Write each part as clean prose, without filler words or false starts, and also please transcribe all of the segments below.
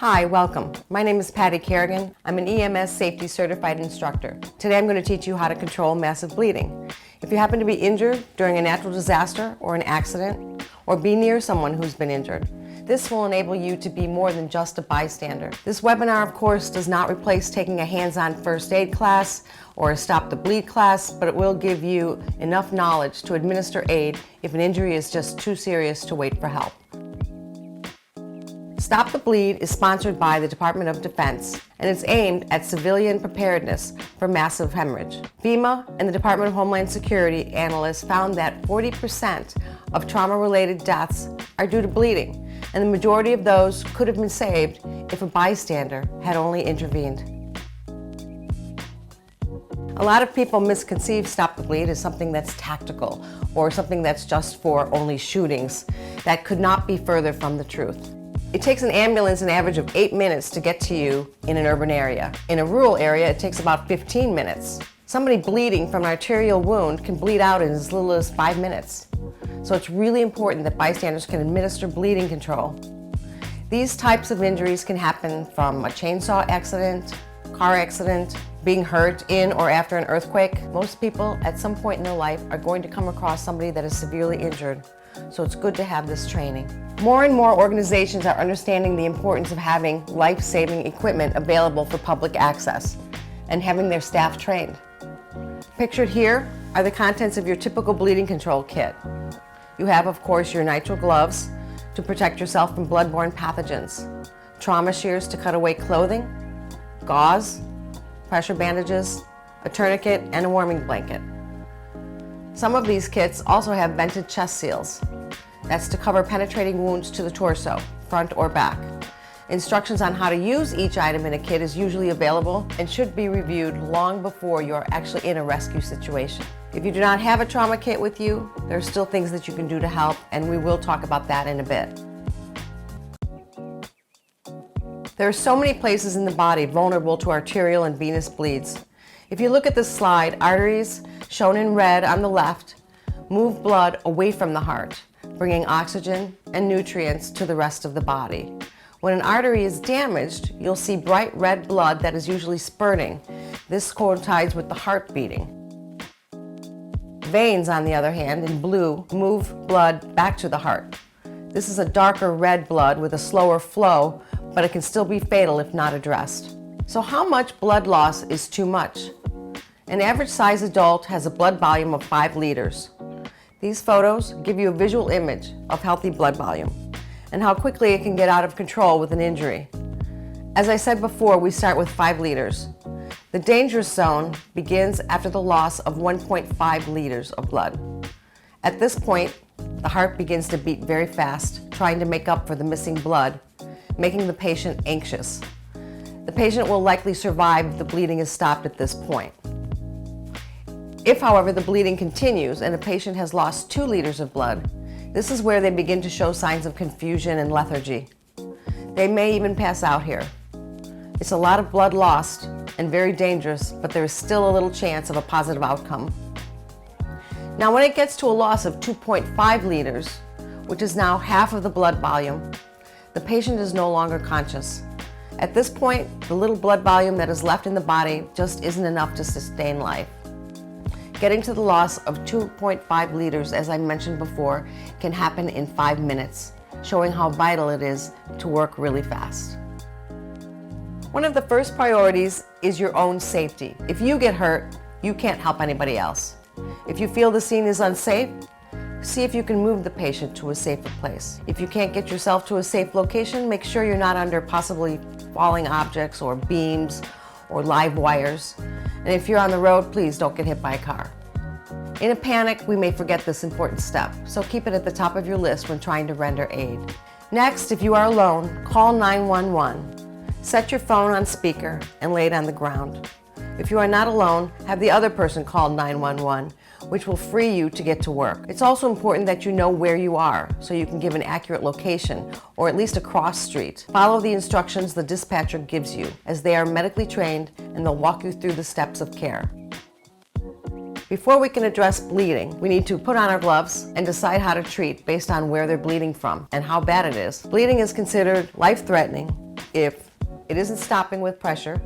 Hi, welcome. My name is Patty Kerrigan. I'm an EMS safety certified instructor. Today I'm going to teach you how to control massive bleeding. If you happen to be injured during a natural disaster or an accident, or be near someone who's been injured, this will enable you to be more than just a bystander. This webinar, of course, does not replace taking a hands-on first aid class or a stop the bleed class, but it will give you enough knowledge to administer aid if an injury is just too serious to wait for help. Stop the Bleed is sponsored by the Department of Defense, and it's aimed at civilian preparedness for massive hemorrhage. FEMA and the Department of Homeland Security analysts found that 40% of trauma-related deaths are due to bleeding, and the majority of those could have been saved if a bystander had only intervened. A lot of people misconceive Stop the Bleed as something that's tactical or something that's just for only shootings. That could not be further from the truth. It takes an ambulance an average of 8 minutes to get to you in an urban area. In a rural area, it takes about 15 minutes. Somebody bleeding from an arterial wound can bleed out in as little as 5 minutes. So it's really important that bystanders can administer bleeding control. These types of injuries can happen from a chainsaw accident, car accident, being hurt in or after an earthquake. Most people at some point in their life are going to come across somebody that is severely injured. So it's good to have this training. More and more organizations are understanding the importance of having life-saving equipment available for public access and having their staff trained. Pictured here are the contents of your typical bleeding control kit. You have, of course, your nitrile gloves to protect yourself from bloodborne pathogens, trauma shears to cut away clothing, gauze, pressure bandages, a tourniquet, and a warming blanket. Some of these kits also have vented chest seals. That's to cover penetrating wounds to the torso, front or back. Instructions on how to use each item in a kit is usually available and should be reviewed long before you're actually in a rescue situation. If you do not have a trauma kit with you, there are still things that you can do to help, and we will talk about that in a bit. There are so many places in the body vulnerable to arterial and venous bleeds. If you look at this slide, arteries, shown in red on the left, move blood away from the heart, bringing oxygen and nutrients to the rest of the body. When an artery is damaged, you'll see bright red blood that is usually spurting. This coincides with the heart beating. Veins, on the other hand, in blue, move blood back to the heart. This is a darker red blood with a slower flow, but it can still be fatal if not addressed. So how much blood loss is too much? An average size adult has a blood volume of 5 liters. These photos give you a visual image of healthy blood volume and how quickly it can get out of control with an injury. As I said before, we start with 5 liters. The dangerous zone begins after the loss of 1.5 liters of blood. At this point, the heart begins to beat very fast, trying to make up for the missing blood, making the patient anxious. The patient will likely survive if the bleeding is stopped at this point. If, however, the bleeding continues and a patient has lost 2 liters of blood, this is where they begin to show signs of confusion and lethargy. They may even pass out here. It's a lot of blood lost and very dangerous, but there is still a little chance of a positive outcome. Now, when it gets to a loss of 2.5 liters, which is now half of the blood volume, the patient is no longer conscious. At this point, the little blood volume that is left in the body just isn't enough to sustain life. Getting to the loss of 2.5 liters, as I mentioned before, can happen in 5 minutes, showing how vital it is to work really fast. One of the first priorities is your own safety. If you get hurt, you can't help anybody else. If you feel the scene is unsafe, see if you can move the patient to a safer place. If you can't get yourself to a safe location, make sure you're not under possibly falling objects or beams or live wires. And if you're on the road, please don't get hit by a car. In a panic, we may forget this important step, so keep it at the top of your list when trying to render aid. Next, if you are alone, call 911. Set your phone on speaker and lay it on the ground. If you are not alone, have the other person call 911, which will free you to get to work. It's also important that you know where you are so you can give an accurate location, or at least a cross street. Follow the instructions the dispatcher gives you, as they are medically trained and they'll walk you through the steps of care. Before we can address bleeding, we need to put on our gloves and decide how to treat based on where they're bleeding from and how bad it is. Bleeding is considered life-threatening if it isn't stopping with pressure,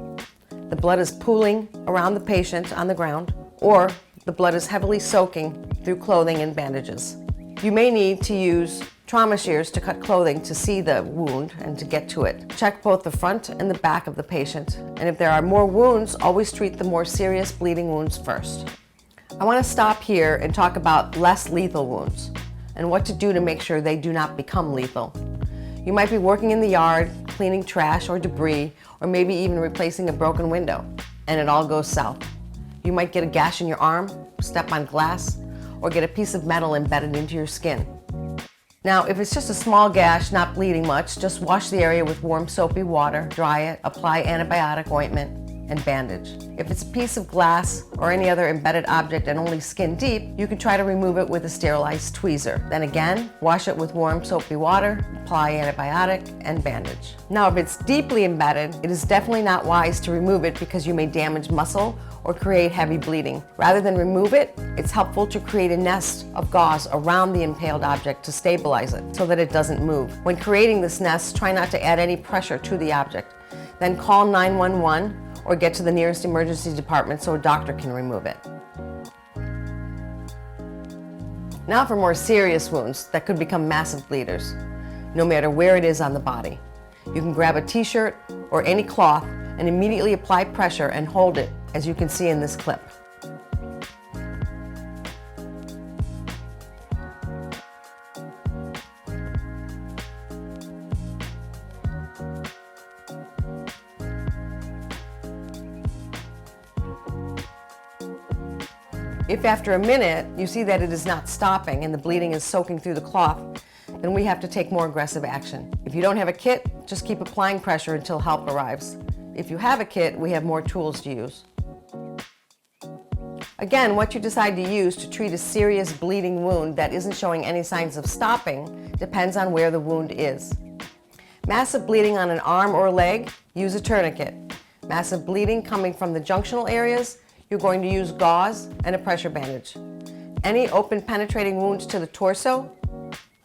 the blood is pooling around the patient on the ground, or the blood is heavily soaking through clothing and bandages. You may need to use trauma shears to cut clothing to see the wound and to get to it. Check both the front and the back of the patient, and if there are more wounds, always treat the more serious bleeding wounds first. I want to stop here and talk about less lethal wounds and what to do to make sure they do not become lethal. You might be working in the yard, cleaning trash or debris, or maybe even replacing a broken window, and it all goes south. You might get a gash in your arm, step on glass, or get a piece of metal embedded into your skin. Now, if it's just a small gash, not bleeding much, just wash the area with warm soapy water, dry it, apply antibiotic ointment, and bandage. If it's a piece of glass or any other embedded object and only skin deep, you can try to remove it with a sterilized tweezer. Then again, wash it with warm soapy water, apply antibiotic, and bandage. Now, if it's deeply embedded, it is definitely not wise to remove it because you may damage muscle or create heavy bleeding. Rather than remove it, it's helpful to create a nest of gauze around the impaled object to stabilize it so that it doesn't move. When creating this nest, try not to add any pressure to the object. Then call 911 or get to the nearest emergency department so a doctor can remove it. Now for more serious wounds that could become massive bleeders, no matter where it is on the body. You can grab a t-shirt or any cloth and immediately apply pressure and hold it, as you can see in this clip. If after a minute you see that it is not stopping and the bleeding is soaking through the cloth, then we have to take more aggressive action. If you don't have a kit, just keep applying pressure until help arrives. If you have a kit, we have more tools to use. Again, what you decide to use to treat a serious bleeding wound that isn't showing any signs of stopping depends on where the wound is. Massive bleeding on an arm or leg, use a tourniquet. Massive bleeding coming from the junctional areas, you're going to use gauze and a pressure bandage. Any open penetrating wounds to the torso,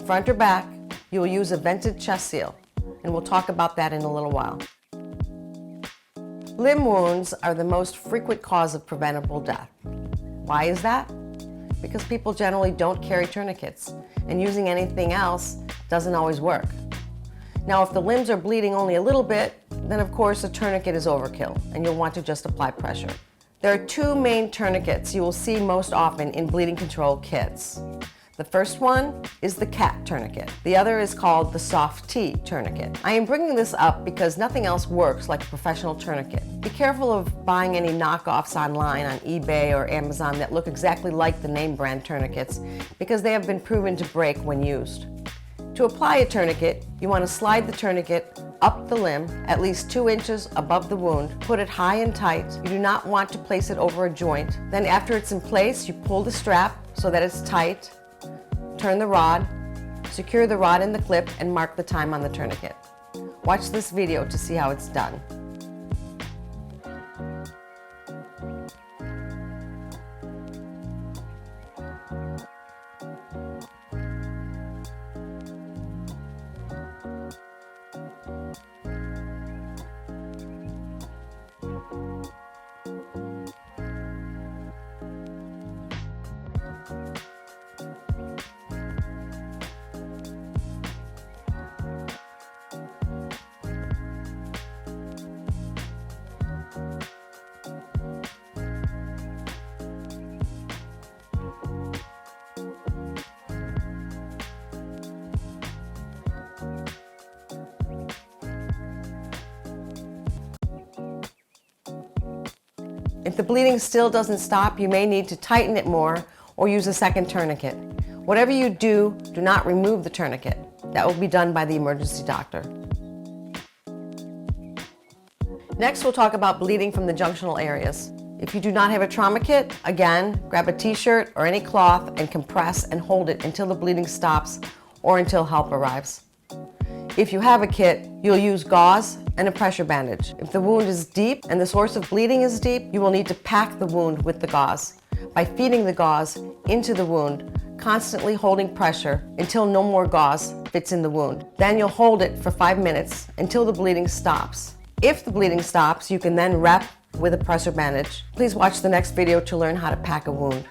front or back, you will use a vented chest seal, and we'll talk about that in a little while. Limb wounds are the most frequent cause of preventable death. Why is that? Because people generally don't carry tourniquets, and using anything else doesn't always work. Now, if the limbs are bleeding only a little bit, then of course a tourniquet is overkill, and you'll want to just apply pressure. There are two main tourniquets you will see most often in bleeding control kits. The first one is the CAT tourniquet. The other is called the Soft T tourniquet. I am bringing this up because nothing else works like a professional tourniquet. Be careful of buying any knockoffs online on eBay or Amazon that look exactly like the name brand tourniquets because they have been proven to break when used. To apply a tourniquet, you want to slide the tourniquet up the limb at least 2 inches above the wound. Put it high and tight. You do not want to place it over a joint. Then after it's in place, you pull the strap so that it's tight. Turn the rod, secure the rod in the clip, and mark the time on the tourniquet. Watch this video to see how it's done. If the bleeding still doesn't stop, you may need to tighten it more or use a second tourniquet. Whatever you do, do not remove the tourniquet. That will be done by the emergency doctor. Next, we'll talk about bleeding from the junctional areas. If you do not have a trauma kit, again, grab a t-shirt or any cloth and compress and hold it until the bleeding stops or until help arrives. If you have a kit, you'll use gauze and a pressure bandage. If the wound is deep and the source of bleeding is deep, you will need to pack the wound with the gauze. By feeding the gauze into the wound, constantly holding pressure until no more gauze fits in the wound. Then you'll hold it for 5 minutes until the bleeding stops. If the bleeding stops, you can then wrap with a pressure bandage. Please watch the next video to learn how to pack a wound.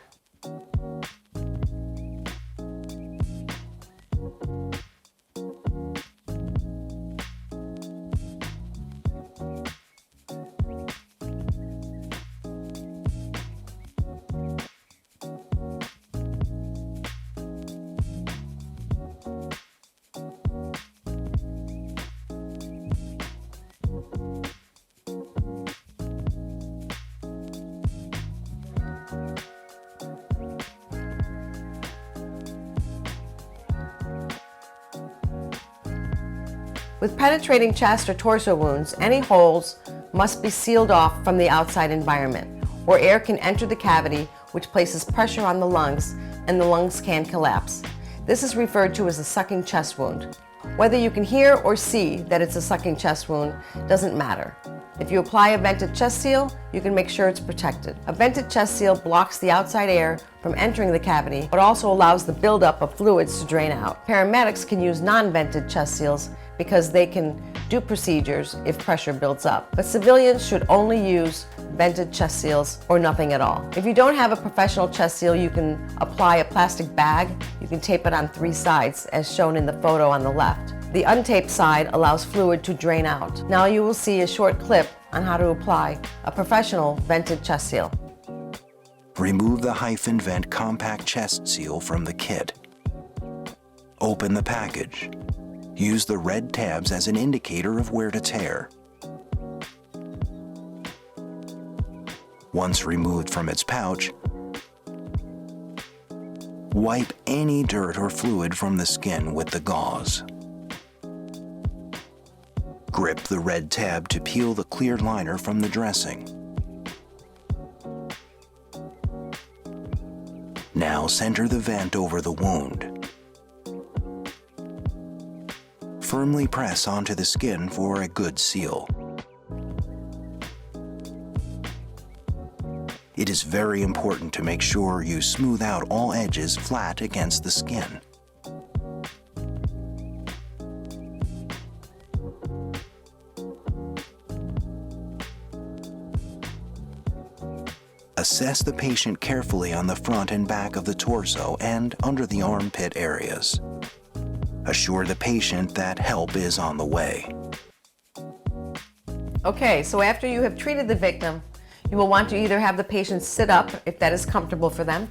With penetrating chest or torso wounds, any holes must be sealed off from the outside environment, or air can enter the cavity, which places pressure on the lungs, and the lungs can collapse. This is referred to as a sucking chest wound. Whether you can hear or see that it's a sucking chest wound doesn't matter. If you apply a vented chest seal, you can make sure it's protected. A vented chest seal blocks the outside air from entering the cavity, but also allows the buildup of fluids to drain out. Paramedics can use non-vented chest seals because they can do procedures if pressure builds up. But civilians should only use vented chest seals or nothing at all. If you don't have a professional chest seal, you can apply a plastic bag. You can tape it on 3 sides as shown in the photo on the left. The untaped side allows fluid to drain out. Now you will see a short clip on how to apply a professional vented chest seal. Remove the hyphen vent compact chest seal from the kit. Open the package. Use the red tabs as an indicator of where to tear. Once removed from its pouch, wipe any dirt or fluid from the skin with the gauze. Grip the red tab to peel the clear liner from the dressing. Now center the vent over the wound. Firmly press onto the skin for a good seal. It is very important to make sure you smooth out all edges flat against the skin. Assess the patient carefully on the front and back of the torso and under the armpit areas. Assure the patient that help is on the way. Okay, so after you have treated the victim, you will want to either have the patient sit up if that is comfortable for them.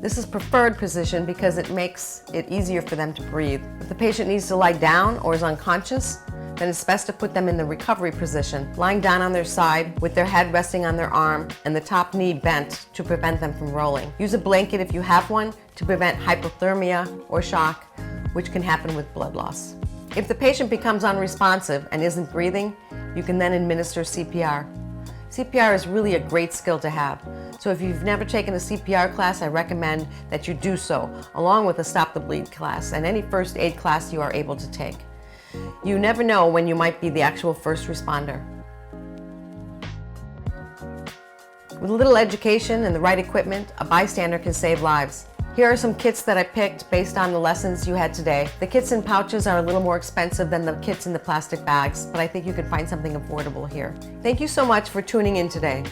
This is preferred position because it makes it easier for them to breathe. If the patient needs to lie down or is unconscious, then it's best to put them in the recovery position, lying down on their side with their head resting on their arm and the top knee bent to prevent them from rolling. Use a blanket if you have one to prevent hypothermia or shock, which can happen with blood loss. If the patient becomes unresponsive and isn't breathing, you can then administer CPR. CPR is really a great skill to have. So if you've never taken a CPR class, I recommend that you do so, along with a Stop the Bleed class and any first aid class you are able to take. You never know when you might be the actual first responder. With a little education and the right equipment, a bystander can save lives. Here are some kits that I picked based on the lessons you had today. The kits in pouches are a little more expensive than the kits in the plastic bags, but I think you can find something affordable here. Thank you so much for tuning in today.